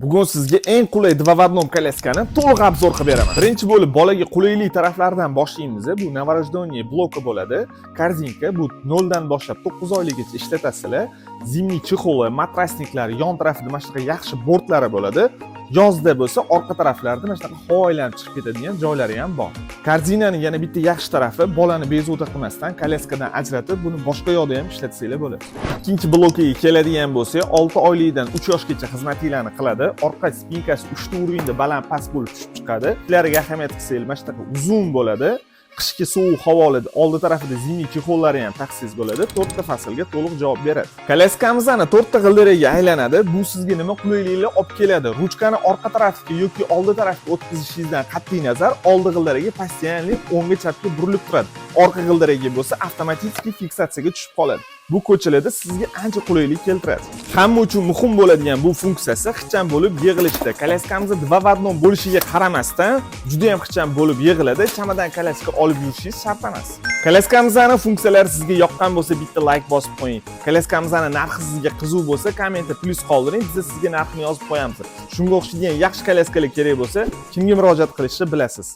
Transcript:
Bugun sizga eng qulay dvovodnom kolyaskani to'liq obzor qilib beraman. Birinchi bo'lib bolaga qulaylik taraflaridan boshlaymiz. Bu novorождение bloki bo'ladi. Korzinka bu 0 dan boshlab 9 oyligacha ishlatasizlar. Zimniy chexoli, matrasniklar, yon tarafida mana shunaqa yaxshi bortlari bo'ladi. Yozda bo'lsa orqa taraflarida mana shunaqa havo aylanib chiqib ketadigan joylari ham bor. Korzinani yana bitta yaxshi tarafi bolani bezovta qilmasdan kolyaskadan ajratib, buni boshqa yoqda ham ishlatsanglar bo'ladi. Ikkinchi blokiga keladigan bo'lsak, 6 oylikdan 3 yoshgacha xizmatlarni qiladi. Orqa spinkasi 3 ta urinda baland past bo'lib tushib chiqadi. Ularga ahamiyat qilsangiz, mana shunaqa uzun bo'ladi. Qishki sovuq havoda oldi tarafida zimniy chexollari ham taqsiz bo'ladi. 4 ta faslga to'liq javob beradi. Kolyaskamizni 4 ta g'ildiraga aylanadi. Bu sizga nima qulayliklar olib keladi? Ruchkani orqa tarafga yoki oldi tarafga o'tkazishingizdan qat'iy nazar, oldi g'ildiraga постоянно o'ngga chapga burilib turadi. Orqa g'ildiraga bo'lsa avtomatik fiksatsiyaga tushib qoladi. Bu ko'chalarda sizga ancha qulaylik keltiradi. Hamma uchun muhim bo'ladigan bu funksiyasi ixcham bo'lib yig'ilishda. Kolyaskamiz dvovodnom bo'lishiga qaramasdan juda ham ixcham bo'lib yig'iladi. Chamadan kolyaska olib yurishingiz shart emas. Kolyaskamizning funksiyalari sizga yoqqan bo'lsa bitta like bosib qo'ying. Kolyaskamizning narxi sizga qiziq bo'lsa kommentda plyus qoldiring, biz sizga narxini yozib qo'yamiz. Shunga o'xshagan yaxshi kolyaskalar kerak bo'lsa, kimga murojaat qilishni bilasiz.